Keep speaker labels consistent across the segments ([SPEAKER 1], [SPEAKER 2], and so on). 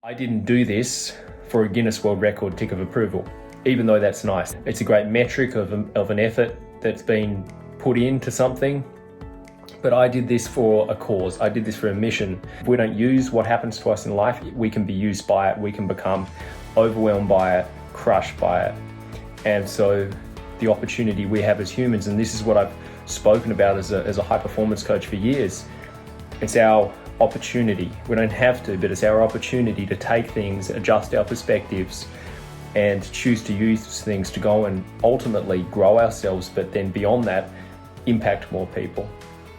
[SPEAKER 1] I didn't do this for a Guinness World Record tick of approval, even though that's nice. It's a great metric of an effort that's been put into something, but I did this for a cause. I did this for a mission. If we don't use what happens to us in life, we can be used by it. We can become overwhelmed by it, crushed by it. And so the opportunity we have as humans, and this is what I've spoken about as a high performance coach for years, it's our opportunity. We don't have to, but it's our opportunity to take things, adjust our perspectives, and choose to use things to go and ultimately grow ourselves, but then beyond that, impact more people.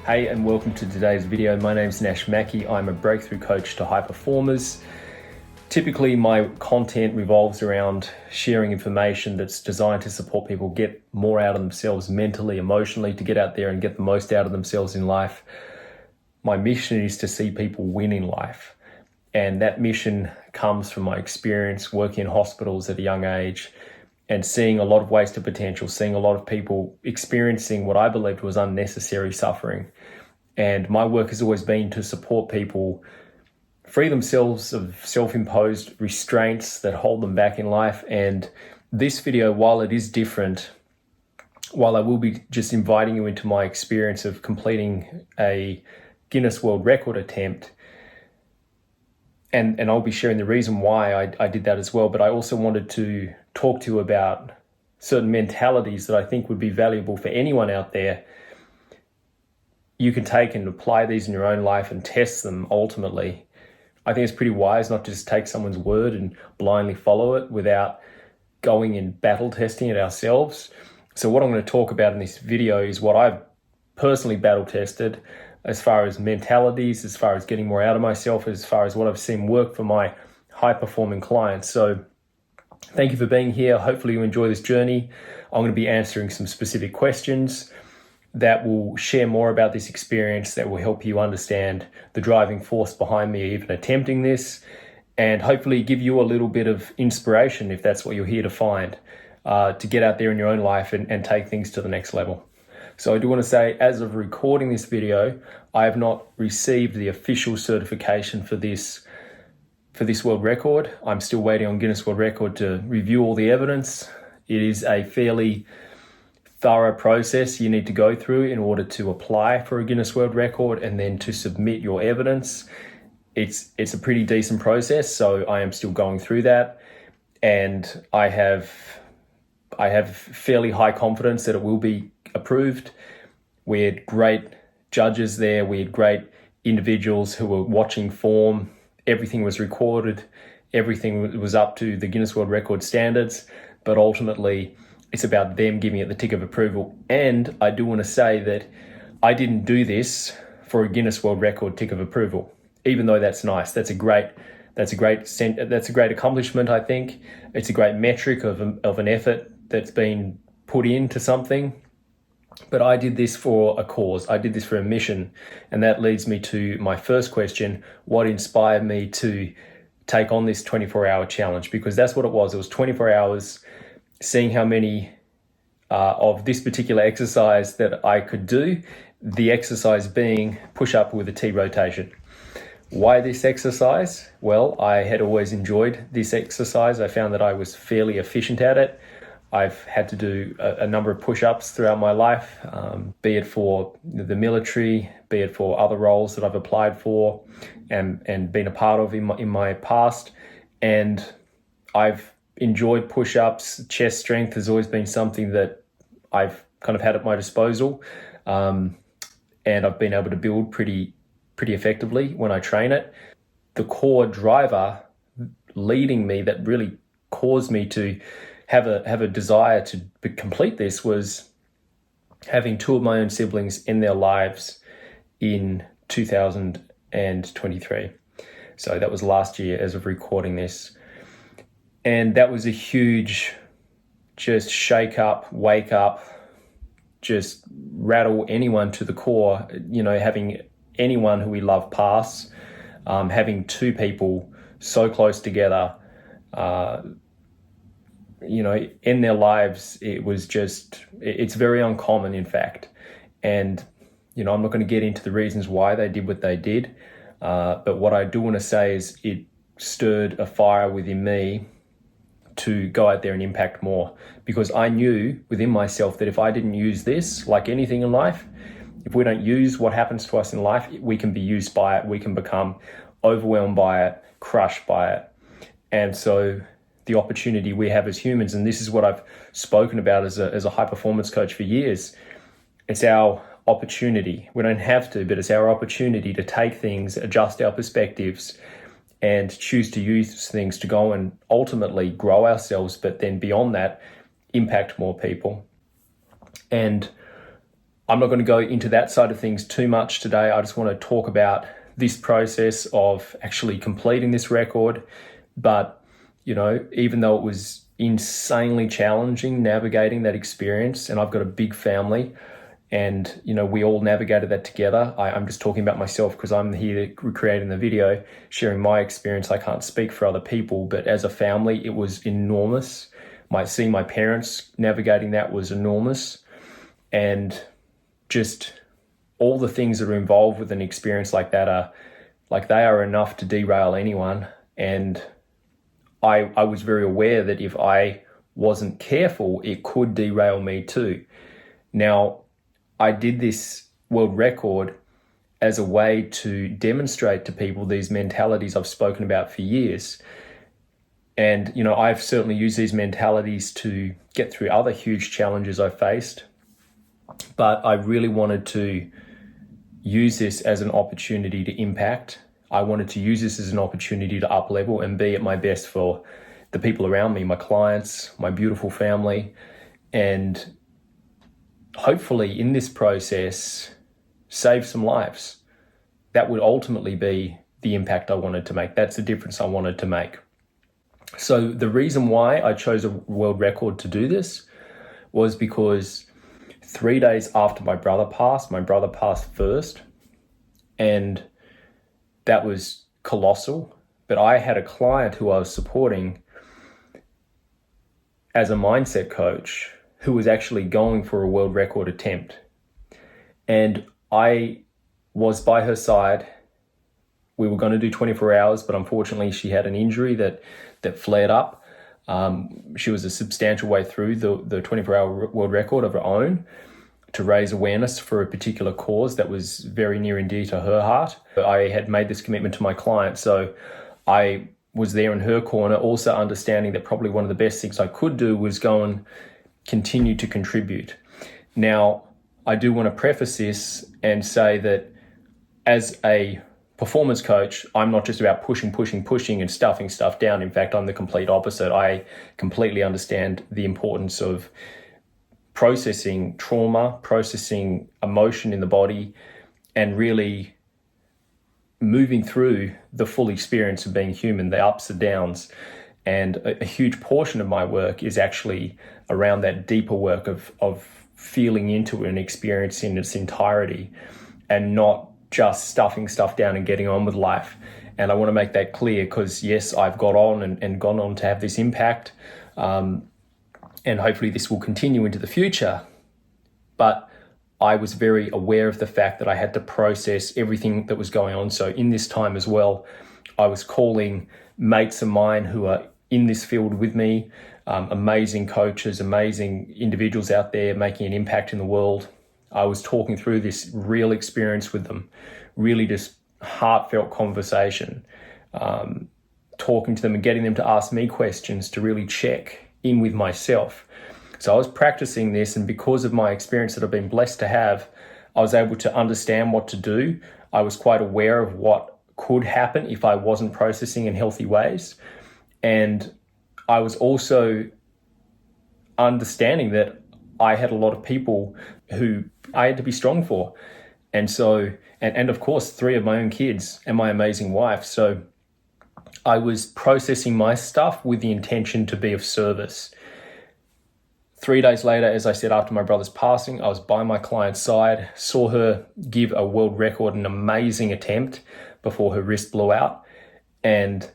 [SPEAKER 1] Hey, and welcome to today's video. My name's Nash Mackey. I'm a breakthrough coach to high performers. Typically, my content revolves around sharing information that's designed to support people get more out of themselves mentally, emotionally, to get out there and get the most out of themselves in life. My mission is to see people win in life. And that mission comes from my experience working in hospitals at a young age and seeing a lot of wasted potential, seeing a lot of people experiencing what I believed was unnecessary suffering. And my work has always been to support people free themselves of self-imposed restraints that hold them back in life. And this video, while it is different, while I will be just inviting you into my experience of completing a Guinness World Record attempt, and I'll be sharing the reason why I did that as well, but I also wanted to talk to you about certain mentalities that I think would be valuable for anyone out there. You can take and apply these in your own life and test them ultimately. I think it's pretty wise not to just take someone's word and blindly follow it without going and battle testing it ourselves. So what I'm going to talk about in this video is what I've personally battle tested as far as mentalities, as far as getting more out of myself, as far as what I've seen work for my high performing clients. So thank you for being here. Hopefully you enjoy this journey. I'm going to be answering some specific questions that will share more about this experience, that will help you understand the driving force behind me even attempting this, and hopefully give you a little bit of inspiration, if that's what you're here to find, to get out there in your own life and take things to the next level. So I do want to say, as of recording this video, I have not received the official certification for this world record. I'm still waiting on Guinness World Record to review all the evidence. It is a fairly thorough process you need to go through in order to apply for a Guinness World Record and then to submit your evidence. It's a pretty decent process, so I am still going through that, and I have fairly high confidence that it will be approved. We had great judges there. We had great individuals who were watching form. Everything was recorded. Everything was up to the Guinness World Record standards, but ultimately it's about them giving it the tick of approval. And I do want to say that I didn't do this for a Guinness World Record tick of approval, even though that's nice. That's a great accomplishment. I think it's a great metric of an effort that's been put into something. But I did this for a cause. I did this for a mission. And that leads me to my first question: what inspired me to take on this 24-hour challenge? Because that's what it was. It was 24 hours, seeing how many of this particular exercise that I could do, the exercise being push-up with a T rotation. Why this exercise? Well, I had always enjoyed this exercise. I found that I was fairly efficient at it. I've had to do a number of push-ups throughout my life, be it for the military, be it for other roles that I've applied for and been a part of in my past. And I've enjoyed push-ups. Chest strength has always been something that I've kind of had at my disposal. And I've been able to build pretty effectively when I train it. The core driver leading me that really caused me to have a desire to complete this was having two of my own siblings in their lives in 2023. So that was last year as of recording this. And that was a huge just shake up, wake up, just rattle anyone to the core, having anyone who we love pass, having two people so close together, in their lives. It's very uncommon, in fact. And, I'm not going to get into the reasons why they did what they did. But what I do want to say is it stirred a fire within me to go out there and impact more, because I knew within myself that if I didn't use this, like anything in life, if we don't use what happens to us in life, we can be used by it. We can become overwhelmed by it, crushed by it. And so the opportunity we have as humans, and this is what I've spoken about as a high performance coach for years, it's our opportunity. We don't have to, but it's our opportunity to take things, adjust our perspectives, and choose to use things to go and ultimately grow ourselves, but then beyond that, impact more people. And I'm not going to go into that side of things too much today. I just want to talk about this process of actually completing this record. But, even though it was insanely challenging navigating that experience, and I've got a big family, and, we all navigated that together. I'm just talking about myself because I'm here creating the video, sharing my experience. I can't speak for other people, but as a family, it was enormous. Seeing my parents navigating that was enormous. And just all the things that are involved with an experience like that they are enough to derail anyone. And I was very aware that if I wasn't careful, it could derail me too. Now, I did this world record as a way to demonstrate to people these mentalities I've spoken about for years. And, I've certainly used these mentalities to get through other huge challenges I faced. But I really wanted to use this as an opportunity to impact. I wanted to use this as an opportunity to up-level and be at my best for the people around me, my clients, my beautiful family, and hopefully in this process, save some lives. That would ultimately be the impact I wanted to make. That's the difference I wanted to make. So the reason why I chose a world record to do this was because 3 days after my brother passed first, and that was colossal. But I had a client who I was supporting as a mindset coach who was actually going for a world record attempt. And I was by her side. We were going to do 24 hours, but unfortunately she had an injury that flared up. She was a substantial way through the 24-hour world record of her own to raise awareness for a particular cause that was very near and dear to her heart. I had made this commitment to my client, so I was there in her corner, also understanding that probably one of the best things I could do was go and continue to contribute. Now, I do want to preface this and say that as a performance coach, I'm not just about pushing and stuffing stuff down. In fact, I'm the complete opposite. I completely understand the importance of processing trauma, processing emotion in the body, and really moving through the full experience of being human, the ups and downs. And a huge portion of my work is actually around that deeper work of feeling into an experience in its entirety and not just stuffing stuff down and getting on with life. And I want to make that clear because, yes, I've got on and gone on to have this impact. And hopefully this will continue into the future. But I was very aware of the fact that I had to process everything that was going on. So in this time as well, I was calling mates of mine who are in this field with me, amazing coaches, amazing individuals out there making an impact in the world. I was talking through this real experience with them, really just heartfelt conversation, talking to them and getting them to ask me questions to really check in with myself. So I was practicing this, and because of my experience that I've been blessed to have, I was able to understand what to do. I was quite aware of what could happen if I wasn't processing in healthy ways. And I was also understanding that I had a lot of people who I had to be strong for. And so, and of course, 3 of my own kids and my amazing wife. So I was processing my stuff with the intention to be of service. 3 days later, as I said, after my brother's passing, I was by my client's side, saw her give a world record, an amazing attempt before her wrist blew out. And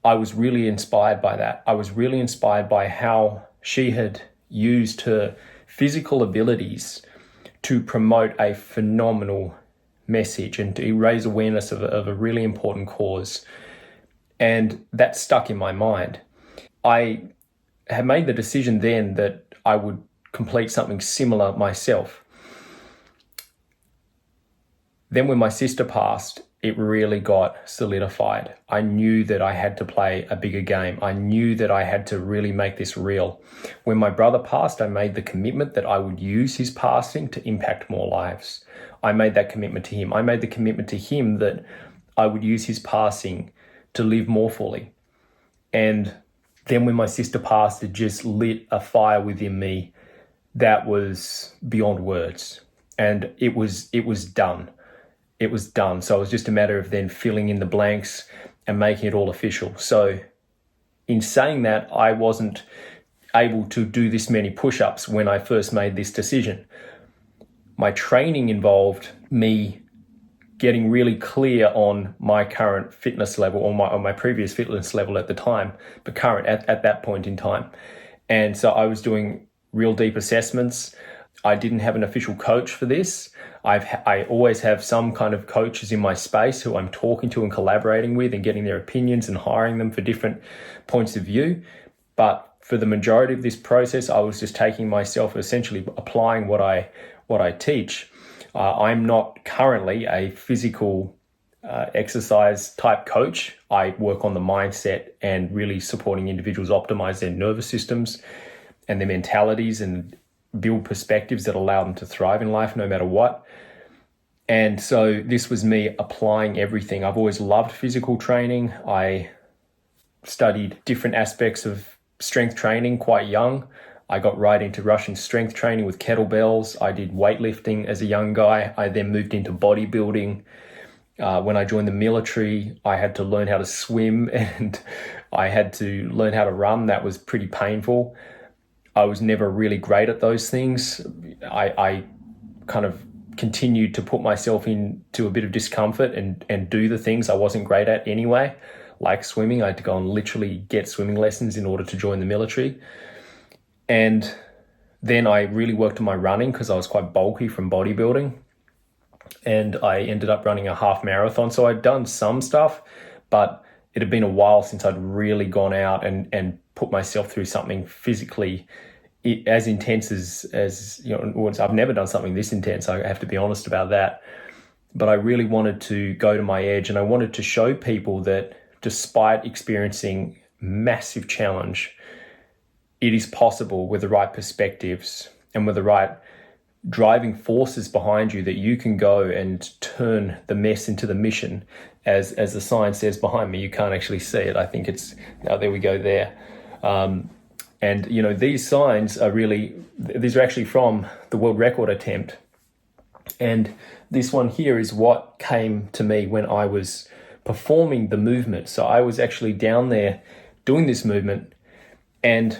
[SPEAKER 1] I was really inspired by that. I was really inspired by how she had used her physical abilities to promote a phenomenal message and to raise awareness of a really important cause. And that stuck in my mind. I had made the decision then that I would complete something similar myself. Then when my sister passed, it really got solidified. I knew that I had to play a bigger game. I knew that I had to really make this real. When my brother passed, I made the commitment that I would use his passing to impact more lives. I made that commitment to him. I made the commitment to him that I would use his passing to live more fully. And then when my sister passed, it just lit a fire within me that was beyond words. And it was done. It was done. So it was just a matter of then filling in the blanks and making it all official. So in saying that, I wasn't able to do this many push-ups when I first made this decision. My training involved me getting really clear on my current fitness level, or my previous fitness level at the time, but current at that point in time. And so I was doing real deep assessments. I didn't have an official coach for this. I always have some kind of coaches in my space who I'm talking to and collaborating with and getting their opinions and hiring them for different points of view. But for the majority of this process, I was just taking myself, essentially applying what I teach. I'm not currently a physical exercise type coach. I work on the mindset and really supporting individuals optimize their nervous systems and their mentalities and build perspectives that allow them to thrive in life no matter what. And so this was me applying everything. I've always loved physical training. I studied different aspects of strength training quite young. I got right into Russian strength training with kettlebells. I did weightlifting as a young guy. I then moved into bodybuilding. When I joined the military, I had to learn how to swim and I had to learn how to run. That was pretty painful. I was never really great at those things. I kind of continued to put myself into a bit of discomfort and do the things I wasn't great at anyway, like swimming. I had to go and literally get swimming lessons in order to join the military. And then I really worked on my running because I was quite bulky from bodybuilding. And I ended up running a half marathon. So I'd done some stuff, but it had been a while since I'd really gone out and put myself through something physically as intense as you know. I've never done something this intense. I have to be honest about that. But I really wanted to go to my edge, and I wanted to show people that despite experiencing massive challenge, it is possible with the right perspectives and with the right driving forces behind you that you can go and turn the mess into the mission. As the sign says behind me, you can't actually see it. I think it's, oh, there we go there. And, you know, these signs are these are actually from the world record attempt. And this one here is what came to me when I was performing the movement. So I was actually down there doing this movement, and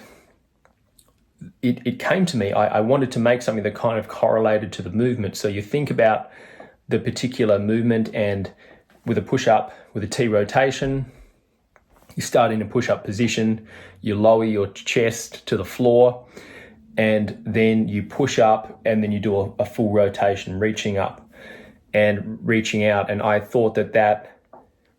[SPEAKER 1] it came to me. I wanted to make something that kind of correlated to the movement. So you think about the particular movement, and with a push-up, with a T rotation, you start in a push-up position, you lower your chest to the floor, and then you push up, and then you do a full rotation, reaching up and reaching out. And I thought that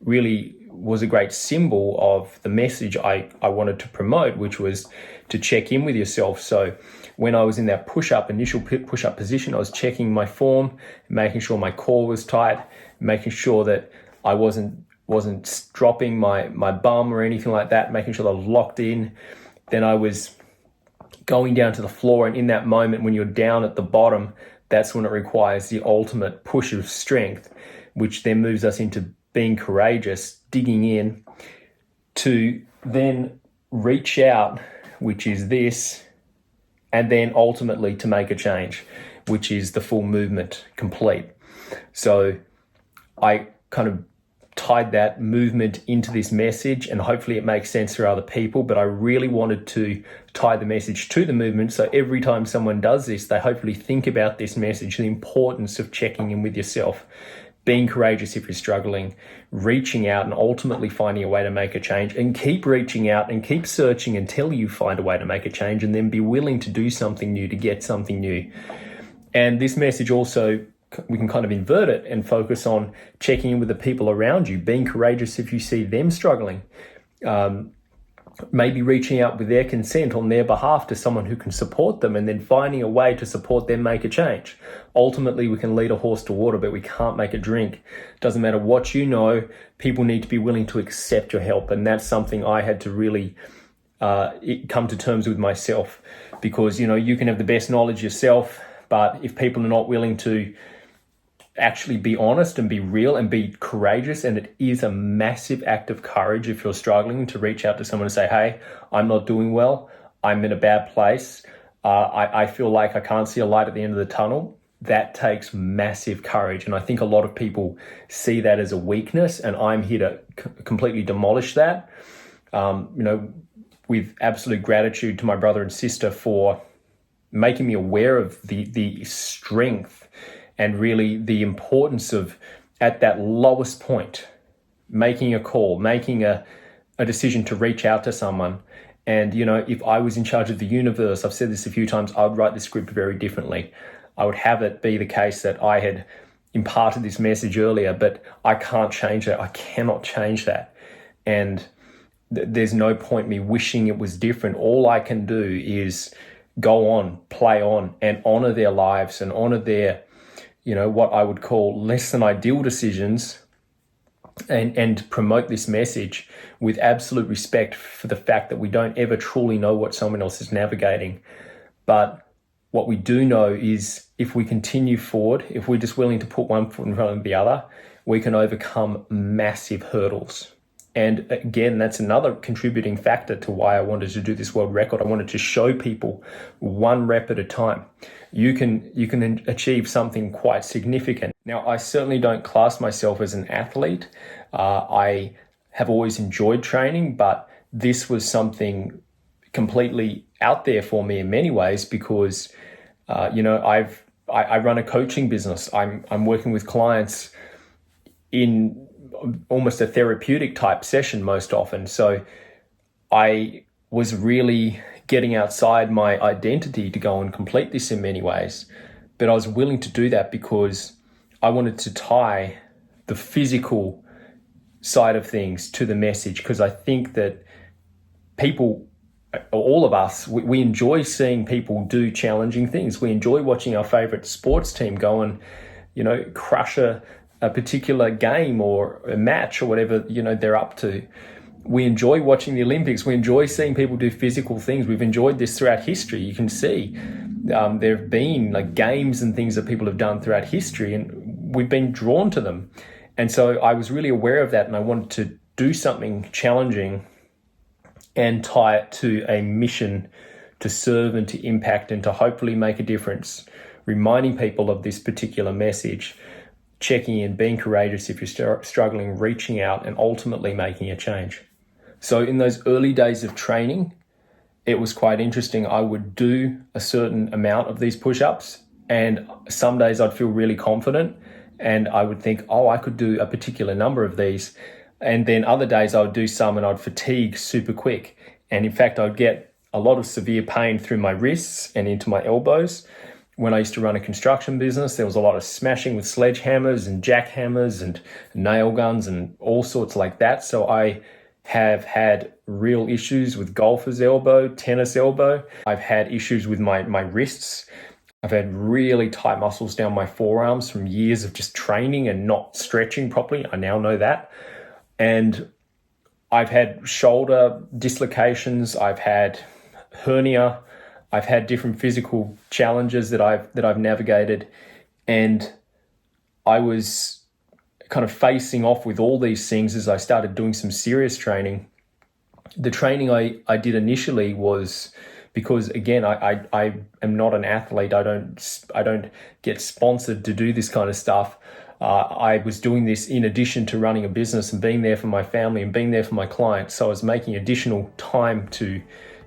[SPEAKER 1] really was a great symbol of the message I wanted to promote, which was to check in with yourself. So when I was in that initial push-up position, I was checking my form, making sure my core was tight, making sure that I wasn't dropping my bum or anything like that, making sure that I was locked in. Then I was going down to the floor, and in that moment when you're down at the bottom, that's when it requires the ultimate push of strength, which then moves us into being courageous, digging in, to then reach out, which is this, and then ultimately to make a change, which is the full movement complete. So I kind of tied that movement into this message, and hopefully it makes sense for other people, but I really wanted to tie the message to the movement. So every time someone does this, they hopefully think about this message, the importance of checking in with yourself, being courageous if you're struggling, reaching out and ultimately finding a way to make a change, and keep reaching out and keep searching until you find a way to make a change, and then be willing to do something new to get something new. And this message also we can kind of invert it and focus on checking in with the people around you, being courageous if you see them struggling, maybe reaching out with their consent on their behalf to someone who can support them, and then finding a way to support them make a change. Ultimately, we can lead a horse to water, but we can't make it drink. Doesn't matter what you know, people need to be willing to accept your help. And that's something I had to really come to terms with myself, because, you can have the best knowledge yourself, but if people are not willing to actually be honest and be real and be courageous, and it is a massive act of courage if you're struggling to reach out to someone and say, hey, I'm not doing well, I'm in a bad place, I feel like I can't see a light at the end of the tunnel. That takes massive courage, and I think a lot of people see that as a weakness, and I'm here to completely demolish that. With absolute gratitude to my brother and sister for making me aware of the strength and really the importance of, at that lowest point, making a call, making a decision to reach out to someone. And, if I was in charge of the universe, I've said this a few times, I would write the script very differently. I would have it be the case that I had imparted this message earlier, but I can't change that. I cannot change that. And there's no point me wishing it was different. All I can do is go on, play on, and honor their lives and honor their, what I would call less than ideal decisions, and promote this message with absolute respect for the fact that we don't ever truly know what someone else is navigating. But what we do know is, if we continue forward, if we're just willing to put one foot in front of the other, we can overcome massive hurdles. And again, that's another contributing factor to why I wanted to do this world record. I wanted to show people one rep at a time. You can achieve something quite significant. Now, I certainly don't class myself as an athlete. I have always enjoyed training, but this was something completely out there for me in many ways, because, I run a coaching business. I'm working with clients in almost a therapeutic type session most often. So I was really getting outside my identity to go and complete this in many ways. But I was willing to do that because I wanted to tie the physical side of things to the message, because I think that people, all of us, we enjoy seeing people do challenging things. We enjoy watching our favorite sports team go and, crush a particular game or a match or whatever, they're up to. We enjoy watching the Olympics. We enjoy seeing people do physical things. We've enjoyed this throughout history. You can see there have been games and things that people have done throughout history, and we've been drawn to them. And so I was really aware of that, and I wanted to do something challenging and tie it to a mission to serve and to impact and to hopefully make a difference, reminding people of this particular message, checking in, being courageous if you're struggling, reaching out, and ultimately making a change. So in those early days of training, it was quite interesting. I would do a certain amount of these push-ups, and some days I'd feel really confident and I would think, I could do a particular number of these. And then other days I would do some and I'd fatigue super quick. And in fact, I'd get a lot of severe pain through my wrists and into my elbows. When I used to run a construction business, there was a lot of smashing with sledgehammers and jackhammers and nail guns and all sorts like that. So I have had real issues with golfer's elbow, tennis elbow. I've had issues with my wrists. I've had really tight muscles down my forearms from years of just training and not stretching properly. I now know that. And I've had shoulder dislocations. I've had hernia. I've had different physical challenges that I've navigated, and I was kind of facing off with all these things as I started doing some serious training. The training I did initially was because, again, I am not an athlete. I don't get sponsored to do this kind of stuff. I was doing this in addition to running a business and being there for my family and being there for my clients. So I was making additional time to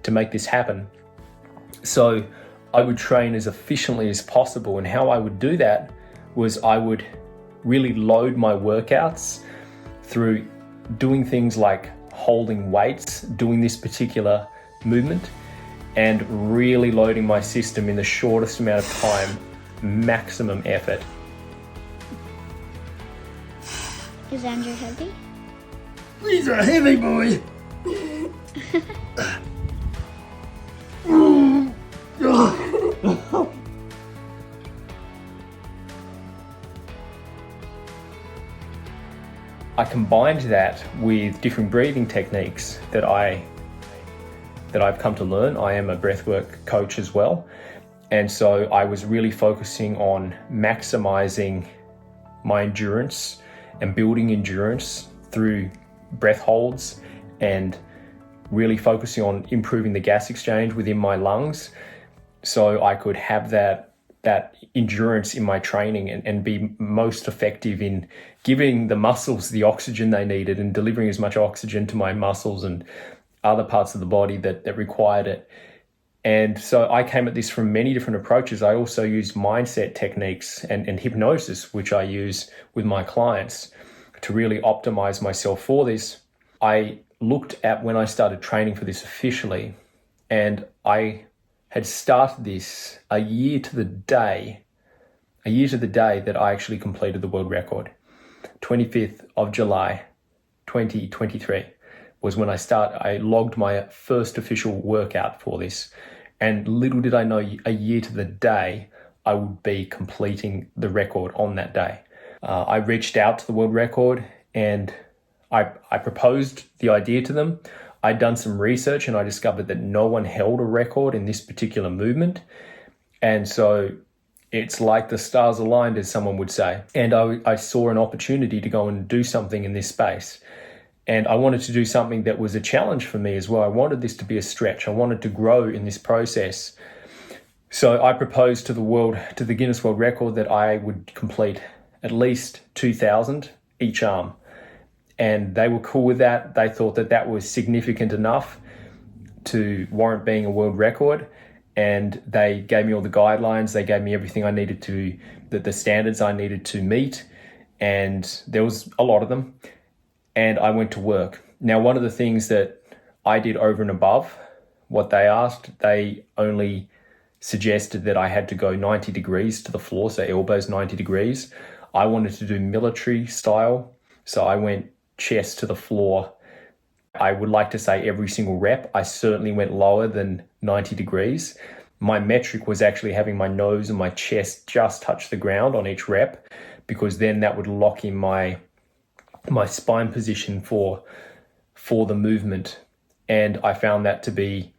[SPEAKER 1] make this happen. So I would train as efficiently as possible. And how I would do that was I would really load my workouts through doing things like holding weights, doing this particular movement, and really loading my system in the shortest amount of time, maximum effort.
[SPEAKER 2] Is Andrew heavy?
[SPEAKER 3] He's a heavy boy.
[SPEAKER 1] I combined that with different breathing techniques that I've come to learn. I am a breathwork coach as well. And so I was really focusing on maximizing my endurance and building endurance through breath holds and really focusing on improving the gas exchange within my lungs so I could have that endurance in my training and be most effective in giving the muscles the oxygen they needed and delivering as much oxygen to my muscles and other parts of the body that required it. And so I came at this from many different approaches. I also used mindset techniques and hypnosis, which I use with my clients to really optimize myself for this. I looked at when I started training for this officially, and I had started this a year to the day that I actually completed the world record. 25th of July, 2023 was when I logged my first official workout for this. And little did I know, a year to the day, I would be completing the record on that day. I reached out to the world record and I proposed the idea to them. I'd done some research and I discovered that no one held a record in this particular movement. And so it's like the stars aligned, as someone would say. And I saw an opportunity to go and do something in this space. And I wanted to do something that was a challenge for me as well. I wanted this to be a stretch. I wanted to grow in this process. So I proposed to the Guinness World Record that I would complete at least 2,000 each arm. And they were cool with that. They thought that that was significant enough to warrant being a world record. And they gave me all the guidelines. They gave me everything I needed to, the standards I needed to meet. And there was a lot of them. And I went to work. Now, one of the things that I did over and above what they asked, they only suggested that I had to go 90 degrees to the floor, so elbows 90 degrees. I wanted to do military style, so I went chest to the floor. I would like to say every single rep. I certainly went lower than 90 degrees. My metric was actually having my nose and my chest just touch the ground on each rep, because then that would lock in my spine position for the movement. And I found that to be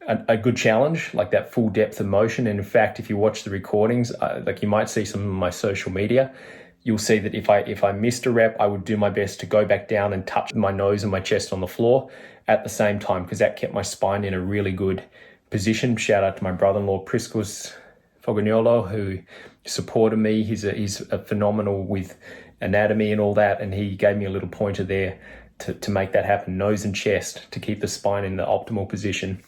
[SPEAKER 1] a good challenge, like that full depth of motion. And in fact, if you watch the recordings, like you might see some of my social media, you'll see that if I missed a rep, I would do my best to go back down and touch my nose and my chest on the floor at the same time, because that kept my spine in a really good position. Shout out to my brother-in-law, Priscus Fogagnolo, who supported me. He's a phenomenal with anatomy and all that, and he gave me a little pointer there to make that happen, nose and chest, to keep the spine in the optimal position.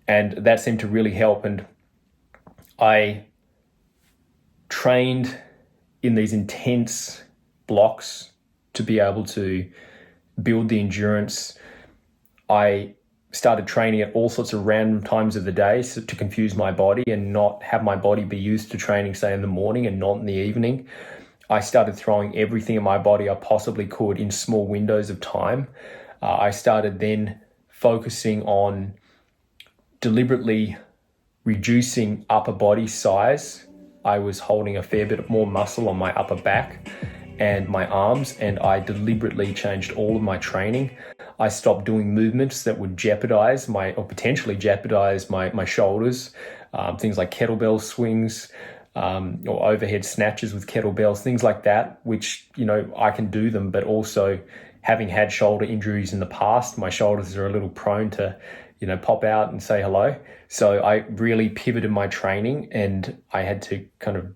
[SPEAKER 1] And that seemed to really help. And I trained in these intense blocks to be able to build the endurance. I started training at all sorts of random times of the day to confuse my body and not have my body be used to training, say, in the morning and not in the evening. I started throwing everything in my body I possibly could in small windows of time. I started then focusing on deliberately reducing upper body size. I was holding a fair bit more muscle on my upper back and my arms, and I deliberately changed all of my training. I stopped doing movements that would potentially jeopardize my shoulders, things like kettlebell swings, or overhead snatches with kettlebells, things like that, which, I can do them, but also having had shoulder injuries in the past, my shoulders are a little prone to, pop out and say hello. So I really pivoted my training, and I had to kind of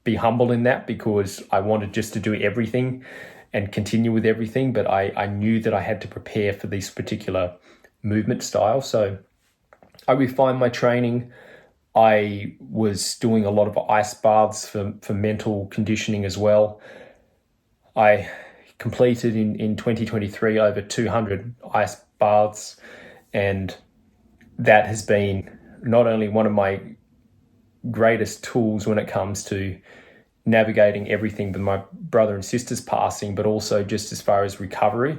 [SPEAKER 1] be humble in that, because I wanted just to do everything and continue with everything, but I knew that I had to prepare for this particular movement style. So I refined my training. I was doing a lot of ice baths for mental conditioning as well. I completed in 2023 over 200 ice baths, and that has been not only one of my greatest tools when it comes to navigating everything with my brother and sister's passing, but also just as far as recovery,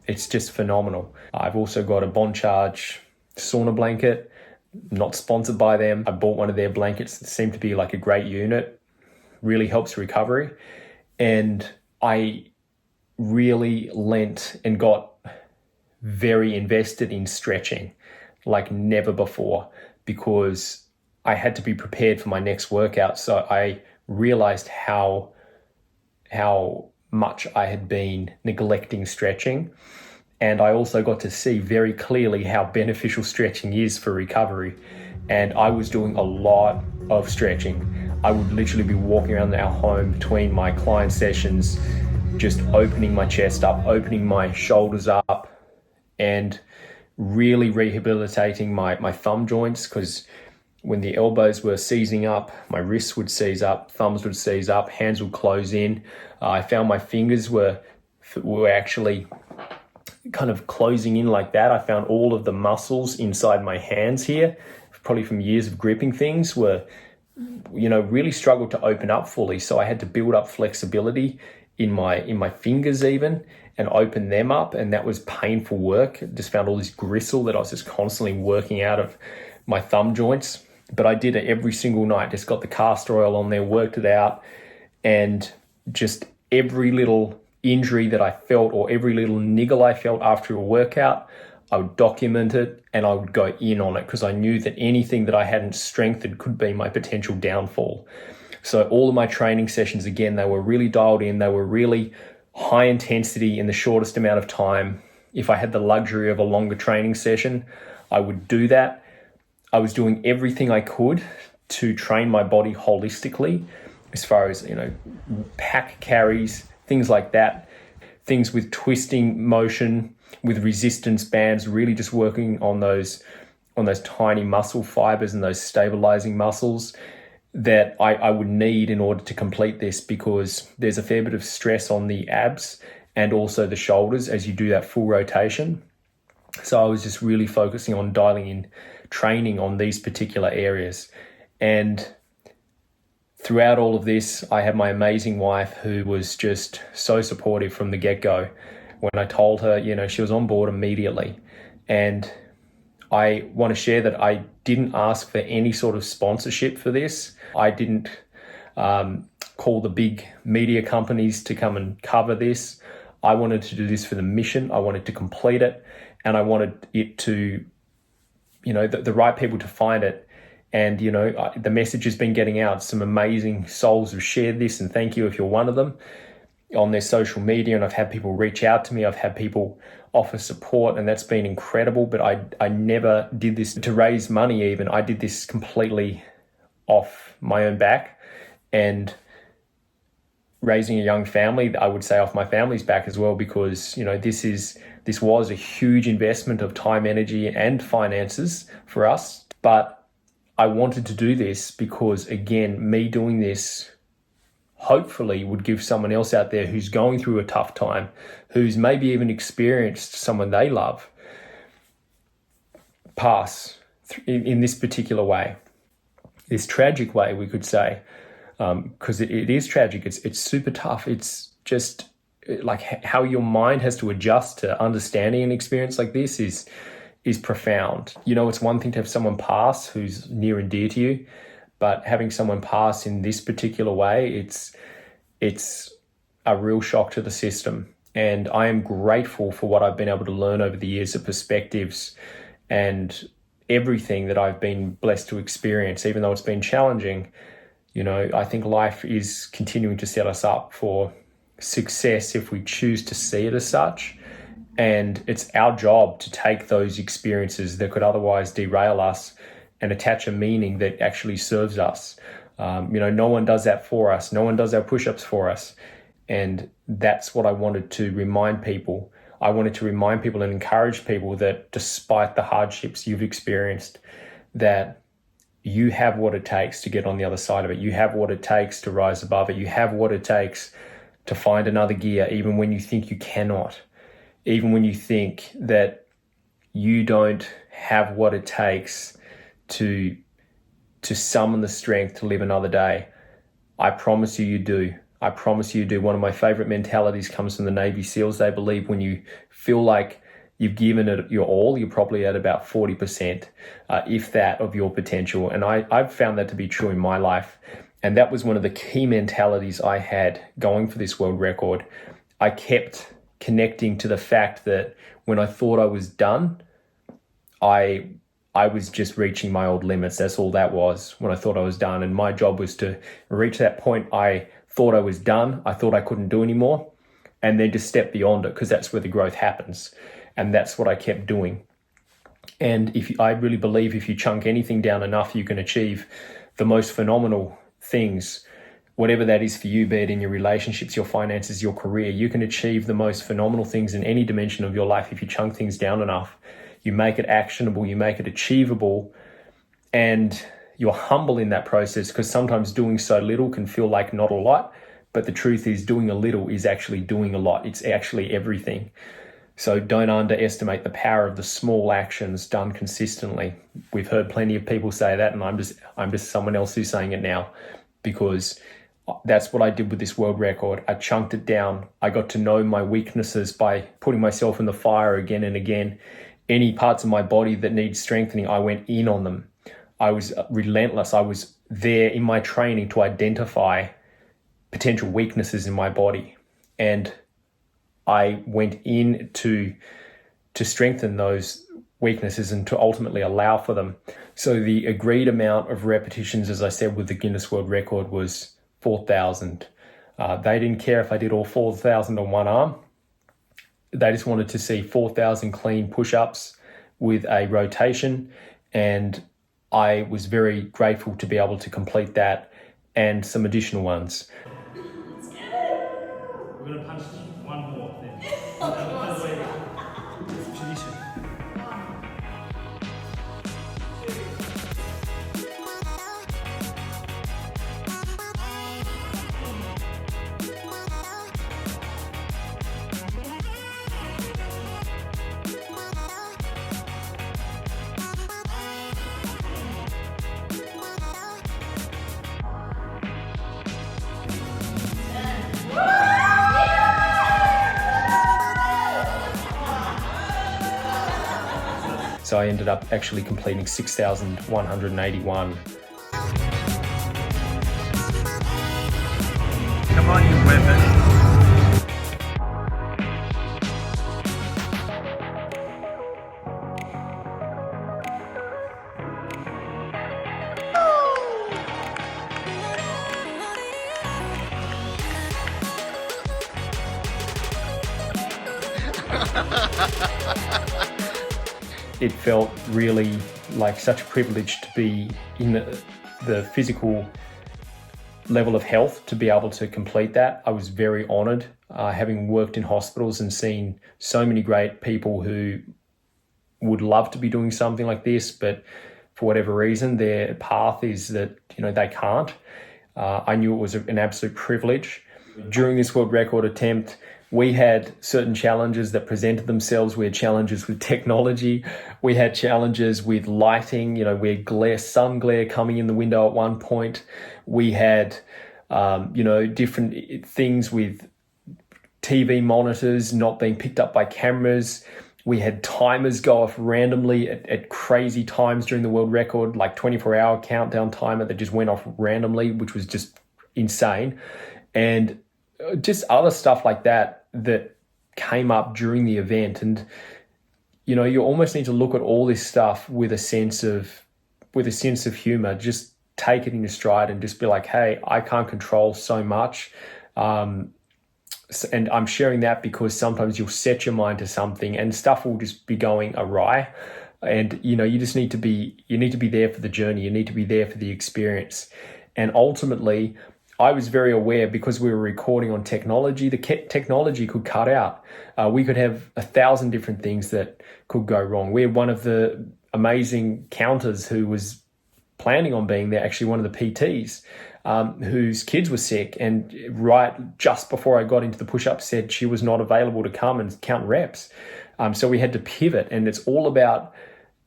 [SPEAKER 1] it's just phenomenal. I've also got a Bond Charge sauna blanket, not sponsored by them. I bought one of their blankets that seemed to be like a great unit, really helps recovery. And I really lent and got very invested in stretching like never before, because I had to be prepared for my next workout. So I realized how much I had been neglecting stretching. And I also got to see very clearly how beneficial stretching is for recovery. And I was doing a lot of stretching. I would literally be walking around our home between my client sessions, just opening my chest up, opening my shoulders up, and really rehabilitating my thumb joints, because when the elbows were seizing up, my wrists would seize up, thumbs would seize up, hands would close in. I found my fingers were actually kind of closing in like that. I found all of the muscles inside my hands here, probably from years of gripping things, were, really struggled to open up fully. So I had to build up flexibility in my fingers even, and open them up. And that was painful work. Just found all this gristle that I was just constantly working out of my thumb joints. But I did it every single night, just got the castor oil on there, worked it out, and just every little injury that I felt or every little niggle I felt after a workout, I would document it and I would go in on it, because I knew that anything that I hadn't strengthened could be my potential downfall. So all of my training sessions, again, they were really dialed in. They were really high intensity in the shortest amount of time. If I had the luxury of a longer training session, I would do that. I was doing everything I could to train my body holistically, as far as, pack carries, things like that, things with twisting motion, with resistance bands, really just working on those tiny muscle fibers and those stabilizing muscles that I would need in order to complete this, because there's a fair bit of stress on the abs and also the shoulders as you do that full rotation. So I was just really focusing on dialing in training on these particular areas. And throughout all of this, I had my amazing wife, who was just so supportive from the get-go. When I told her, she was on board immediately. And I want to share that I didn't ask for any sort of sponsorship for this. I didn't call the big media companies to come and cover this. I wanted to do this for the mission. I wanted to complete it, and I wanted it to, the right people to find it. And, the message has been getting out. Some amazing souls have shared this, and thank you if you're one of them, on their social media. And I've had people reach out to me. I've had people offer support, and that's been incredible. But I never did this to raise money even. I did this completely off my own back, and raising a young family, I would say off my family's back as well, because, this was a huge investment of time, energy, and finances for us. But I wanted to do this because, again, me doing this hopefully would give someone else out there who's going through a tough time, who's maybe even experienced someone they love pass in this particular way, this tragic way, we could say, because it is tragic. It's super tough. It's just like how your mind has to adjust to understanding an experience like this is profound. It's one thing to have someone pass who's near and dear to you, but having someone pass in this particular way, it's a real shock to the system. And I am grateful for what I've been able to learn over the years, of perspectives and everything that I've been blessed to experience, even though it's been challenging. I think life is continuing to set us up for success if we choose to see it as such. And it's our job to take those experiences that could otherwise derail us and attach a meaning that actually serves us. No one does that for us. No one does our push-ups for us. And that's what I wanted to remind people. I wanted to remind people and encourage people that despite the hardships you've experienced, that you have what it takes to get on the other side of it. You have what it takes to rise above it. You have what it takes to find another gear, even when you think you cannot. Even when you think that you don't have what it takes to summon the strength to live another day. I promise you, you do. I promise you do. One of my favorite mentalities comes from the Navy SEALs. They believe when you feel like you've given it your all, you're probably at about 40%, if that, of your potential. And I've found that to be true in my life. And that was one of the key mentalities I had going for this world record. I kept connecting to the fact that when I thought I was done, I was just reaching my old limits. That's all that was when I thought I was done. And my job was to reach that point. I thought I was done. I thought I couldn't do anymore. And then just step beyond it, because that's where the growth happens. And that's what I kept doing. And I really believe if you chunk anything down enough, you can achieve the most phenomenal things, whatever that is for you, be it in your relationships, your finances, your career. You can achieve the most phenomenal things in any dimension of your life if you chunk things down enough. You make it actionable, you make it achievable, and you're humble in that process, because sometimes doing so little can feel like not a lot, but the truth is doing a little is actually doing a lot. It's actually everything. So don't underestimate the power of the small actions done consistently. We've heard plenty of people say that, and I'm just someone else who's saying it now, because that's what I did with this world record. I chunked it down. I got to know my weaknesses by putting myself in the fire again and again. Any parts of my body that need strengthening, I went in on them. I was relentless. I was there in my training to identify potential weaknesses in my body. And I went in to strengthen those weaknesses and to ultimately allow for them. So the agreed amount of repetitions, as I said, with the Guinness World Record was 4,000. They didn't care if I did all 4,000 on one arm. They just wanted to see 4,000 clean push-ups with a rotation. And I was very grateful to be able to complete that and some additional ones.
[SPEAKER 2] We're going to punch one more then. By the way, it's tradition.
[SPEAKER 1] So I ended up actually completing 6,181.
[SPEAKER 2] Come on, you weapon.
[SPEAKER 1] It felt really like such a privilege to be in the physical level of health to be able to complete that. I was very honored, having worked in hospitals and seen so many great people who would love to be doing something like this, but for whatever reason, their path is that, they can't. I knew it was an absolute privilege. During this world record attempt, we had certain challenges that presented themselves. We had challenges with technology. We had challenges with lighting. We had sun glare coming in the window at one point. We had, different things with TV monitors not being picked up by cameras. We had timers go off randomly at crazy times during the world record, like 24-hour countdown timer that just went off randomly, which was just insane. And just other stuff like that came up during the event. And, you almost need to look at all this stuff with a sense of humor. Just take it in your stride and just be like, hey, I can't control so much. And I'm sharing that because sometimes you'll set your mind to something and stuff will just be going awry. And, you just need to be there for the journey. You need to be there for the experience. And ultimately, I was very aware, because we were recording on technology, the technology could cut out. We could have 1,000 different things that could go wrong. We had one of the amazing counters who was planning on being there, actually one of the PTs, whose kids were sick. And right just before I got into the push-up, said she was not available to come and count reps. So we had to pivot, and it's all about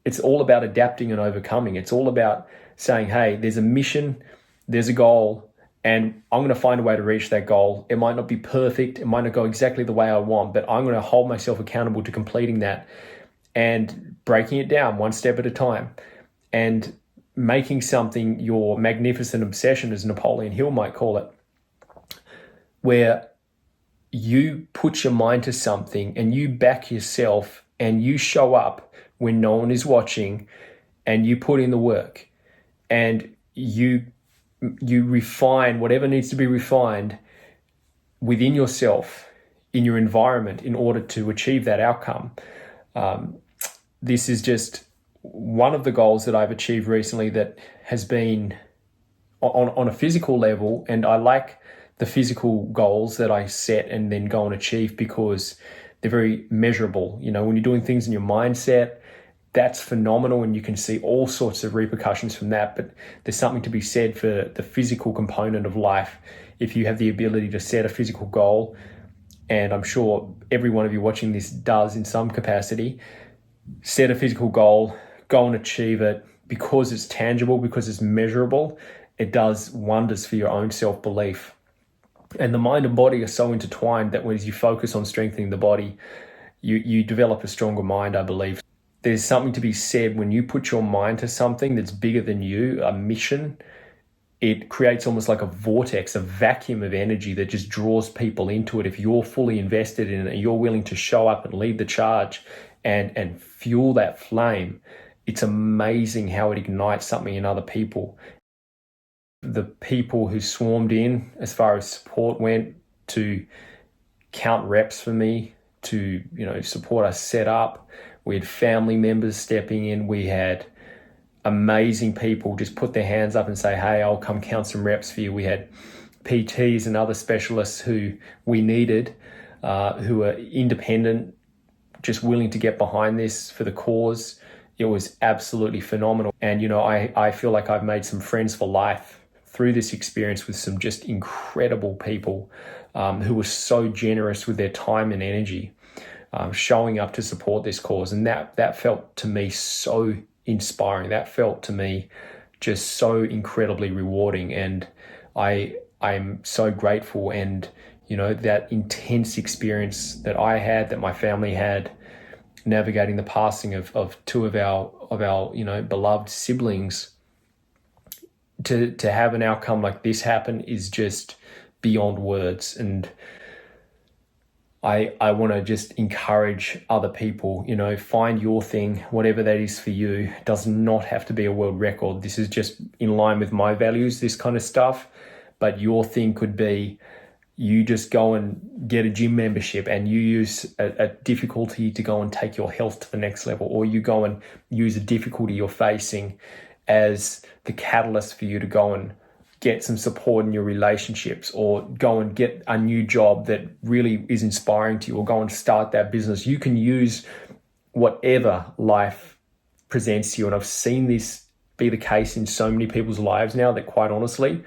[SPEAKER 1] adapting and overcoming. It's all about saying, hey, there's a mission, there's a goal, and I'm going to find a way to reach that goal. It might not be perfect. It might not go exactly the way I want, but I'm going to hold myself accountable to completing that and breaking it down one step at a time and making something your magnificent obsession, as Napoleon Hill might call it, where you put your mind to something and you back yourself and you show up when no one is watching and you put in the work and you refine whatever needs to be refined within yourself, in your environment, in order to achieve that outcome. This is just one of the goals that I've achieved recently that has been on a physical level, and I like the physical goals that I set and then go and achieve because they're very measurable. You know, when you're doing things in your mindset, that's phenomenal and you can see all sorts of repercussions from that. But there's something to be said for the physical component of life. If you have the ability to set a physical goal, and I'm sure every one of you watching this does in some capacity, set a physical goal, go and achieve it because it's tangible, because it's measurable, it does wonders for your own self-belief. And the mind and body are so intertwined that as you focus on strengthening the body, you develop a stronger mind, I believe. There's something to be said when you put your mind to something that's bigger than you, a mission. It creates almost like a vortex, a vacuum of energy that just draws people into it. If you're fully invested in it and you're willing to show up and lead the charge and fuel that flame, it's amazing how it ignites something in other people. The people who swarmed in as far as support went to count reps for me, to, you know, support us set up. We had family members stepping in. We had amazing people just put their hands up and say, hey, I'll come count some reps for you. We had PTs and other specialists who we needed, who were independent, just willing to get behind this for the cause. It was absolutely phenomenal. And, you know, I feel like I've made some friends for life through this experience with some just incredible people who were so generous with their time and energy, showing up to support this cause. And that felt to me so inspiring. That felt to me just so incredibly rewarding. And I'm so grateful. And, you know, that intense experience that I had, that my family had, navigating the passing of two of our you know, beloved siblings, to have an outcome like this happen is just beyond words. And I want to just encourage other people, you know, find your thing, whatever that is for you. It does not have to be a world record. This is just in line with my values, this kind of stuff. But your thing could be, you just go and get a gym membership and you use a difficulty to go and take your health to the next level, or you go and use a difficulty you're facing as the catalyst for you to go and get some support in your relationships, or go and get a new job that really is inspiring to you, or go and start that business. You can use whatever life presents to you. And I've seen this be the case in so many people's lives now that, quite honestly,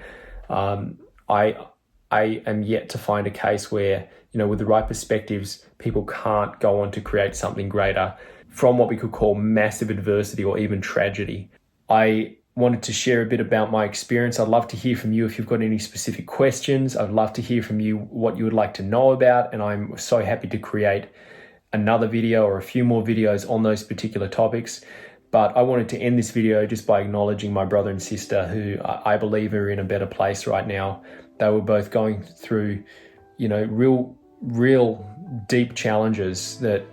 [SPEAKER 1] I am yet to find a case where, you know, with the right perspectives, people can't go on to create something greater from what we could call massive adversity or even tragedy. I wanted to share a bit about my experience. I'd love to hear from you if you've got any specific questions. I'd love to hear from you what you would like to know about, and I'm so happy to create another video or a few more videos on those particular topics. But I wanted to end this video just by acknowledging my brother and sister, who I believe are in a better place right now. They were both going through, you know, real deep challenges that,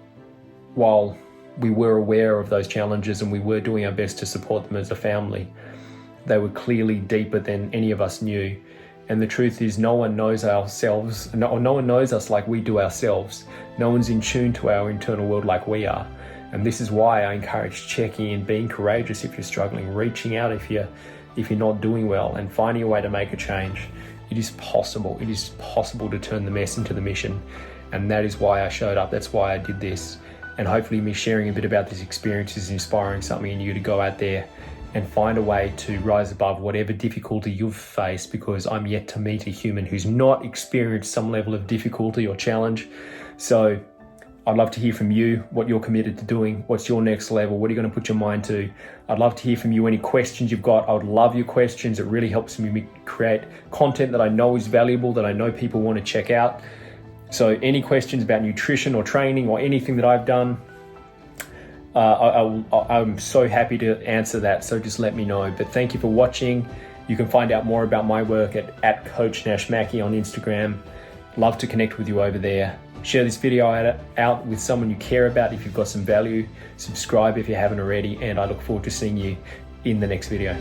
[SPEAKER 1] while we were aware of those challenges and we were doing our best to support them as a family, they were clearly deeper than any of us knew. And the truth is, no one knows ourselves, no one knows us like we do ourselves. No one's in tune to our internal world like we are. And this is why I encourage checking in, being courageous if you're struggling, reaching out if you're not doing well, and finding a way to make a change. It is possible. It is possible to turn the mess into the mission. And that is why I showed up. That's why I did this. And hopefully me sharing a bit about this experience is inspiring something in you to go out there and find a way to rise above whatever difficulty you've faced, because I'm yet to meet a human who's not experienced some level of difficulty or challenge. So I'd love to hear from you, what you're committed to doing, what's your next level, what are you going to put your mind to. I'd love to hear from you any questions you've got. I would love your questions. It really helps me create content that I know is valuable, that I know people want to check out. So any questions about nutrition or training or anything that I've done, I'm so happy to answer that. So just let me know. But thank you for watching. You can find out more about my work at Coach Nash Mackey on Instagram. Love to connect with you over there. Share this video out with someone you care about if you've got some value. Subscribe if you haven't already, and I look forward to seeing you in the next video.